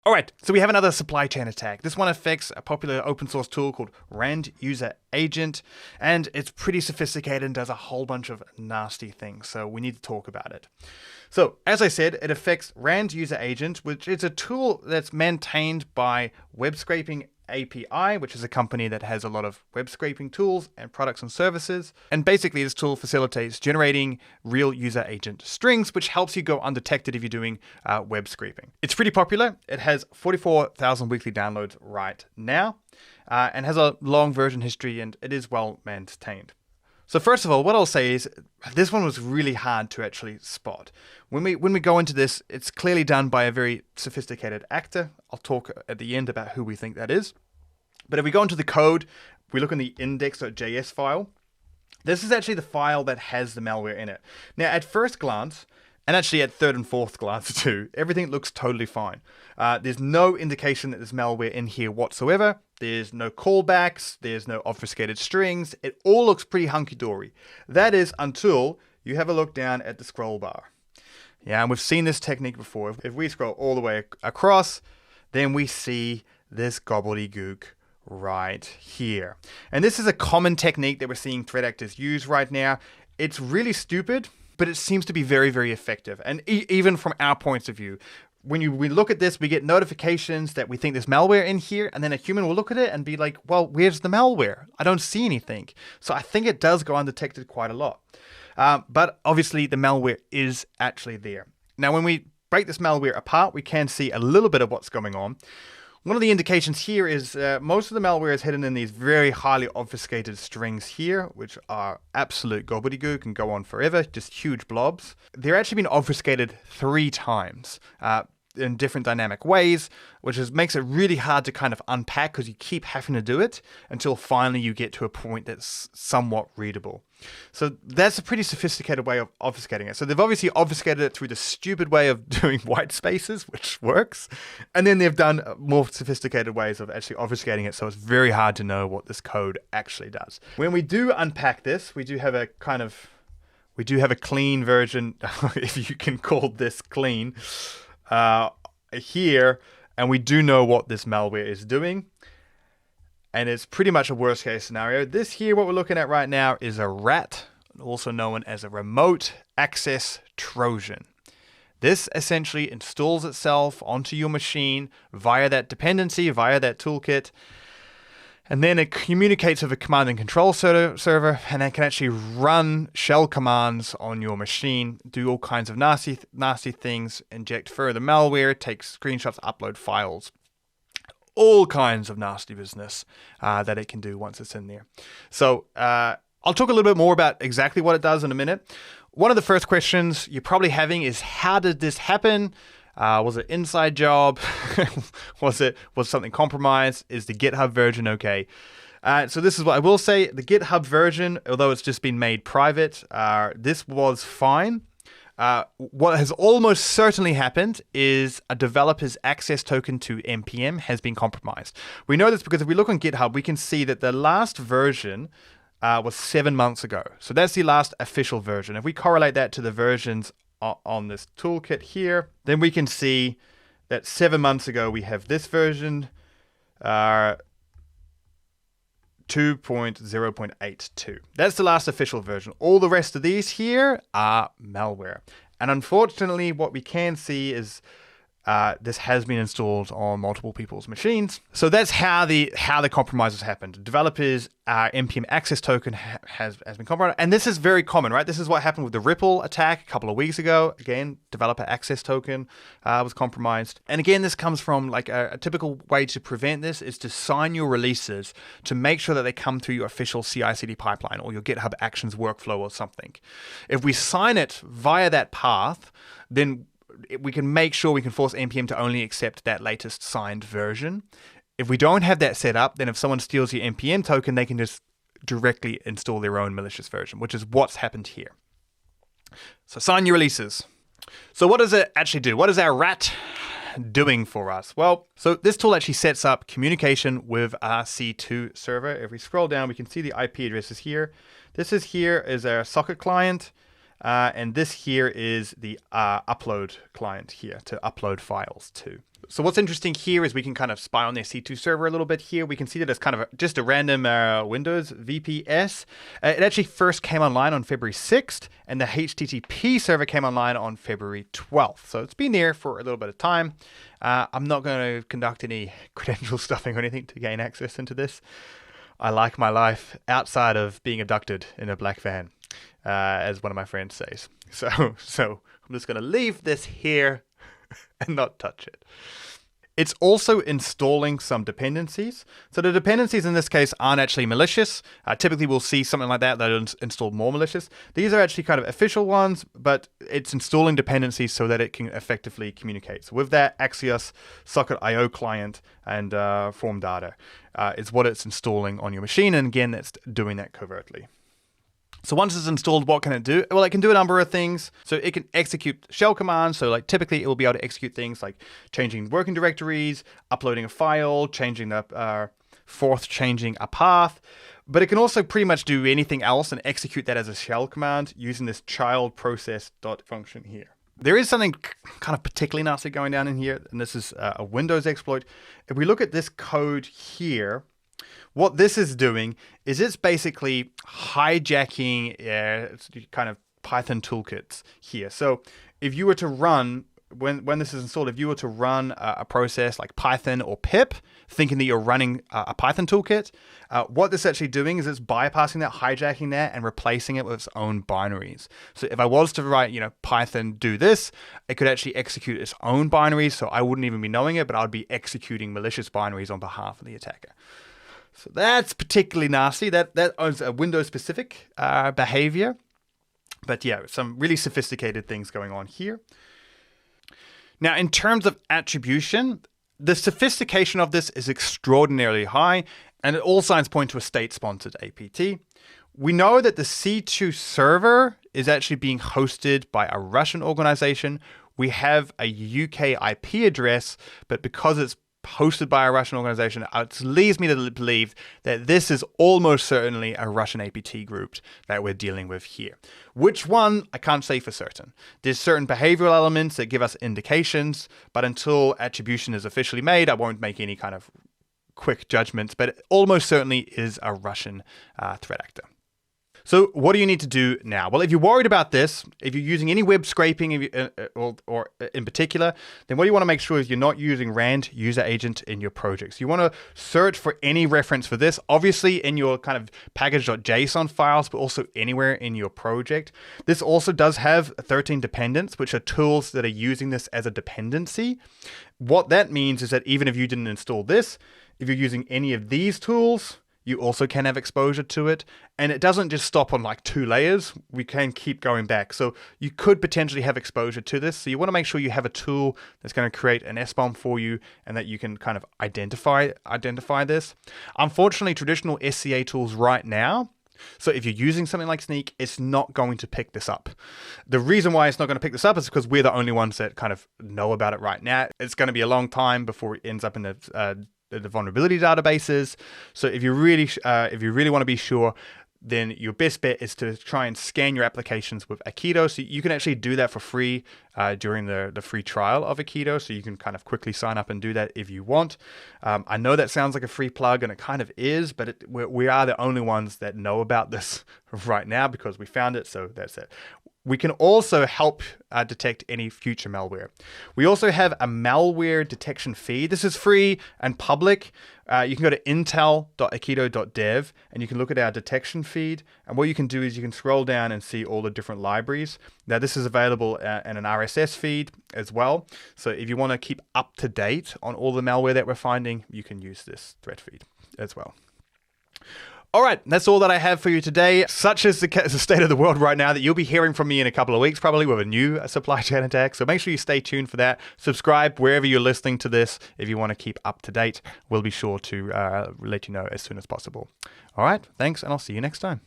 All right, so we have another supply chain attack. This one affects a popular open source tool called RAND User Agent, and it's pretty sophisticated and does a whole bunch of nasty things, so we need to talk about it. So, as I said, it affects RAND User Agent, which is a tool that's maintained by Web Scraping API, which is a company that has a lot of web scraping tools and products and services. And basically, this tool facilitates generating real user agent strings, which helps you go undetected if you're doing web scraping. It's pretty popular. It has 44,000 weekly downloads right now and has a long version history, and it is well maintained. So first of all, what I'll say is this one was really hard to actually spot. When we go into this, it's clearly done by a very sophisticated actor. I'll talk at the end about who we think that is. But if we go into the code, we look in the index.js file. This is actually the file that has the malware in it. Now, at first glance, and actually at third and fourth glance too, everything looks totally fine. There's no indication that there's malware in here whatsoever. There's no callbacks. There's no obfuscated strings. It all looks pretty hunky-dory. That is until you have a look down at the scroll bar. Yeah, and we've seen this technique before. If we scroll all the way across, then we see this gobbledygook right here. And this is a common technique that we're seeing threat actors use right now. It's really stupid, but it seems to be very, very effective. And even from our points of view, when we look at this, we get notifications that we think there's malware in here, and then a human will look at it and be like, well, where's the malware? I don't see anything. So I think it does go undetected quite a lot. But obviously the malware is actually there. Now, when we break this malware apart, we can see a little bit of what's going on. One of the indications here is most of the malware is hidden in these very highly obfuscated strings here, which are absolute gobbledygook and go on forever, just huge blobs. They're actually been obfuscated 3 times in different dynamic ways, which makes it really hard to kind of unpack because you keep having to do it until finally you get to a point that's somewhat readable. So that's a pretty sophisticated way of obfuscating it. So they've obviously obfuscated it through the stupid way of doing white spaces, which works. And then they've done more sophisticated ways of actually obfuscating it. So it's very hard to know what this code actually does. When we do unpack this, we do have a clean version, if you can call this clean, here. And we do know what this malware is doing. And it's pretty much a worst case scenario. This here, what we're looking at right now, is a RAT, also known as a Remote Access Trojan. This essentially installs itself onto your machine via that dependency, via that toolkit. And then it communicates with a command and control server, and it can actually run shell commands on your machine, do all kinds of nasty things, inject further malware, take screenshots, upload files. All kinds of nasty business that it can do once it's in there. So I'll talk a little bit more about exactly what it does in a minute. One of the first questions you're probably having is, how did this happen? Was it inside job? was something compromised? Is the GitHub version okay? So this is what I will say. The GitHub version, although it's just been made private, this was fine. What has almost certainly happened is a developer's access token to NPM has been compromised. We know this because if we look on GitHub, we can see that the last version was 7 months ago. So that's the last official version. If we correlate that to the versions on this toolkit here, then we can see that 7 months ago we have this version, 2.0.82. That's the last official version. All the rest of these here are malware. And unfortunately, what we can see is this has been installed on multiple people's machines. So that's how the compromises happened. Developers' NPM access token has been compromised. And this is very common, right? This is what happened with the Ripple attack a couple of weeks ago. Again, developer access token was compromised. And again, this comes from like a typical way to prevent this is to sign your releases to make sure that they come through your official CI/CD pipeline or your GitHub Actions workflow or something. If we sign it via that path, then we can make sure we can force NPM to only accept that latest signed version. If we don't have that set up, then if someone steals your NPM token, they can just directly install their own malicious version, which is what's happened here. So sign your releases. So what does it actually do? What is our RAT doing for us? Well, so this tool actually sets up communication with our C2 server. If we scroll down, we can see the IP addresses here. This is our socket client. And this here is the upload client here to upload files to. So what's interesting here is we can kind of spy on their C2 server a little bit here. We can see that it's kind of just a random Windows VPS. It actually first came online on February 6th, and the HTTP server came online on February 12th. So it's been there for a little bit of time. I'm not going to conduct any credential stuffing or anything to gain access into this. I like my life outside of being abducted in a black van, as one of my friends says. So I'm just going to leave this here and not touch it. It's also installing some dependencies. So the dependencies in this case aren't actually malicious. Typically we'll see something like that that install more malicious. These are actually kind of official ones, but it's installing dependencies so that it can effectively communicate. So with that, Axios, Socket.io client, and form data is what it's installing on your machine. And again, it's doing that covertly. So once it's installed, what can it do? Well, it can do a number of things. So it can execute shell commands. So like typically it will be able to execute things like changing working directories, uploading a file, changing the changing a path. But it can also pretty much do anything else and execute that as a shell command using this child process dot function here. There is something kind of particularly nasty going down in here, and this is a Windows exploit. If we look at this code here, what this is doing is it's basically hijacking kind of Python toolkits here. So if you were to run, when this is installed, if you were to run a process like Python or pip, thinking that you're running a Python toolkit, what this is actually doing is it's bypassing that, hijacking that, and replacing it with its own binaries. So if I was to write, Python do this, it could actually execute its own binaries. So I wouldn't even be knowing it, but I would be executing malicious binaries on behalf of the attacker. So that's particularly nasty. That is a Windows-specific behavior. But yeah, some really sophisticated things going on here. Now, in terms of attribution, the sophistication of this is extraordinarily high, and all signs point to a state-sponsored APT. We know that the C2 server is actually being hosted by a Russian organization. We have a UK IP address, but because it's hosted by a Russian organization, it leads me to believe that this is almost certainly a Russian APT group that we're dealing with here. Which one, I can't say for certain. There's certain behavioral elements that give us indications, but until attribution is officially made, I won't make any kind of quick judgments, but it almost certainly is a Russian threat actor. So what do you need to do now? Well, if you're worried about this, if you're using any web scraping or in particular, then what you want to make sure is you're not using rand user agent in your projects. You want to search for any reference for this, obviously in your kind of package.json files, but also anywhere in your project. This also does have 13 dependents, which are tools that are using this as a dependency. What that means is that even if you didn't install this, if you're using any of these tools, you also can have exposure to it. And it doesn't just stop on like 2 layers. We can keep going back. So you could potentially have exposure to this. So you want to make sure you have a tool that's going to create an SBOM for you and that you can kind of identify this. Unfortunately, traditional SCA tools right now, so if you're using something like Snyk, it's not going to pick this up. The reason why it's not going to pick this up is because we're the only ones that kind of know about it right now. It's going to be a long time before it ends up in the vulnerability databases. So if you really want to be sure, then your best bet is to try and scan your applications with Aikido. So you can actually do that for free during the free trial of Aikido. So you can kind of quickly sign up and do that if you want. I know that sounds like a free plug, and it kind of is, but we are the only ones that know about this right now because we found it. So that's it. We can also help detect any future malware. We also have a malware detection feed. This is free and public. You can go to intel.aikido.dev and you can look at our detection feed. And what you can do is you can scroll down and see all the different libraries. Now, this is available in an RSS feed as well. So if you want to keep up to date on all the malware that we're finding, you can use this threat feed as well. All right, that's all that I have for you today. Such is the state of the world right now that you'll be hearing from me in a couple of weeks, probably with a new supply chain attack. So make sure you stay tuned for that. Subscribe wherever you're listening to this if you want to keep up to date. We'll be sure to let you know as soon as possible. All right, thanks, and I'll see you next time.